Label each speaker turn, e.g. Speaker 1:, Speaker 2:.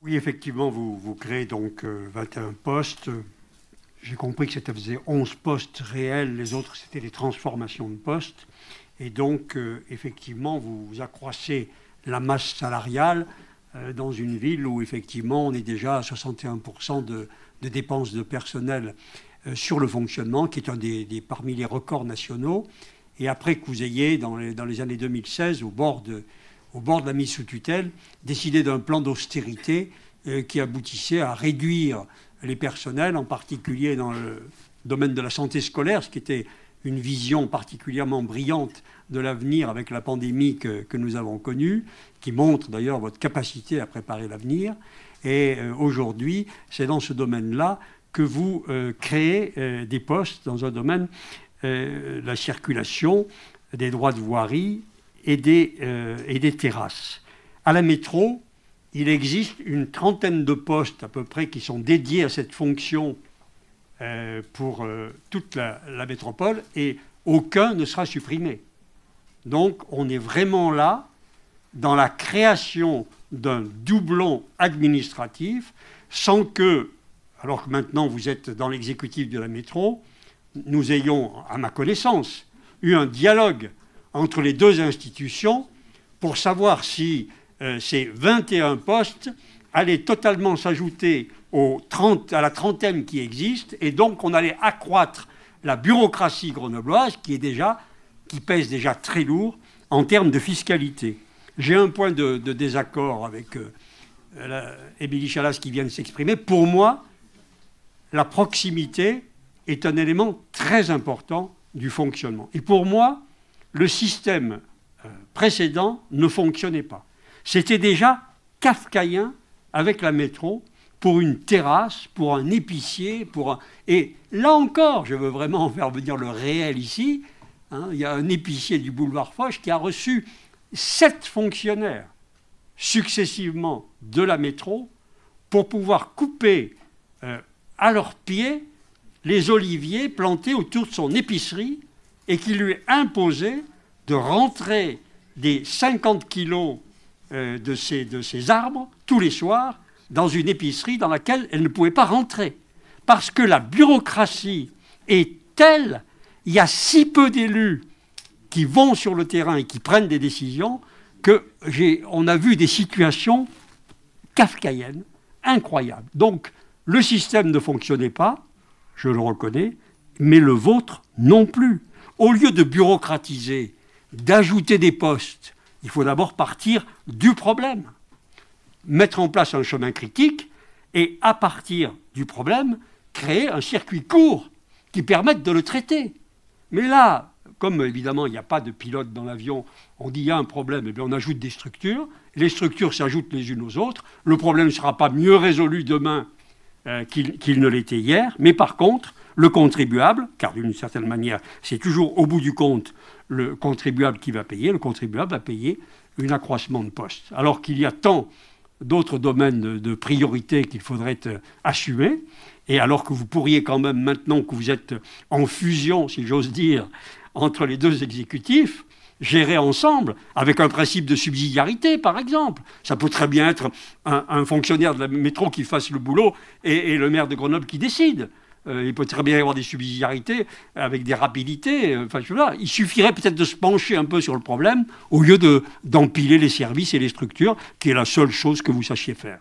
Speaker 1: Oui, effectivement, vous créez donc 21 postes. J'ai compris que ça faisait 11 postes réels, les autres c'était des transformations de postes. Et donc, effectivement, vous accroissez la masse salariale dans une ville où, effectivement, on est déjà à 61% de dépenses de personnel sur le fonctionnement, qui est parmi les records nationaux. Et après que vous ayez, dans les années 2016, au bord de la mise sous tutelle, décidé d'un plan d'austérité qui aboutissait à réduire les personnels, en particulier dans le domaine de la santé scolaire, ce qui était une vision particulièrement brillante de l'avenir avec la pandémie que nous avons connue, qui montre d'ailleurs votre capacité à préparer l'avenir. Et aujourd'hui, c'est dans ce domaine-là que vous créez des postes dans un domaine, la circulation, des droits de voirie et des terrasses. À la métro, il existe une trentaine de postes à peu près qui sont dédiés à cette fonction pour toute la métropole, et aucun ne sera supprimé. Donc on est vraiment là dans la création d'un doublon administratif sans que, alors que maintenant vous êtes dans l'exécutif de la métro, nous ayons, à ma connaissance, eu un dialogue entre les deux institutions pour savoir si ces 21 postes allaient totalement s'ajouter à la trentaine qui existe, et donc on allait accroître la bureaucratie grenobloise qui pèse déjà très lourd en termes de fiscalité. J'ai un point de désaccord avec Émilie Chalas qui vient de s'exprimer. Pour moi, la proximité est un élément très important du fonctionnement. Et pour moi, le système précédent ne fonctionnait pas. C'était déjà kafkaïen avec la métro pour une terrasse, pour un épicier, Et là encore, je veux vraiment faire venir le réel ici. Il y a un épicier du boulevard Foch qui a reçu 7 fonctionnaires successivement de la métro pour pouvoir couper à leurs pieds les oliviers plantés autour de son épicerie, et qui lui imposait de rentrer des 50 kilos de ces arbres tous les soirs dans une épicerie dans laquelle elle ne pouvait pas rentrer. Parce que la bureaucratie est telle, il y a si peu d'élus qui vont sur le terrain et qui prennent des décisions, qu'on a vu des situations kafkaïennes, incroyables. Donc, le système ne fonctionnait pas, je le reconnais, mais le vôtre non plus. Au lieu de bureaucratiser, d'ajouter des postes, il faut d'abord partir du problème. Mettre en place un chemin critique et, à partir du problème, créer un circuit court qui permette de le traiter. Mais là, comme évidemment il n'y a pas de pilote dans l'avion, on dit il y a un problème, et bien on ajoute des structures, les structures s'ajoutent les unes aux autres, le problème ne sera pas mieux résolu demain qu'il ne l'était hier, mais par contre, le contribuable, car d'une certaine manière, c'est toujours au bout du compte le contribuable qui va payer, le contribuable va payer un accroissement de postes. Alors qu'il y a tant d'autres domaines de priorité qu'il faudrait assumer, et alors que vous pourriez quand même, maintenant que vous êtes en fusion, si j'ose dire, entre les deux exécutifs, gérer ensemble, avec un principe de subsidiarité, par exemple. Ça peut très bien être un fonctionnaire de la métro qui fasse le boulot et le maire de Grenoble qui décide. Il peut très bien y avoir des subsidiarités avec des rapidités. Enfin, je sais pas, il suffirait peut-être de se pencher un peu sur le problème au lieu d'empiler les services et les structures, qui est la seule chose que vous sachiez faire.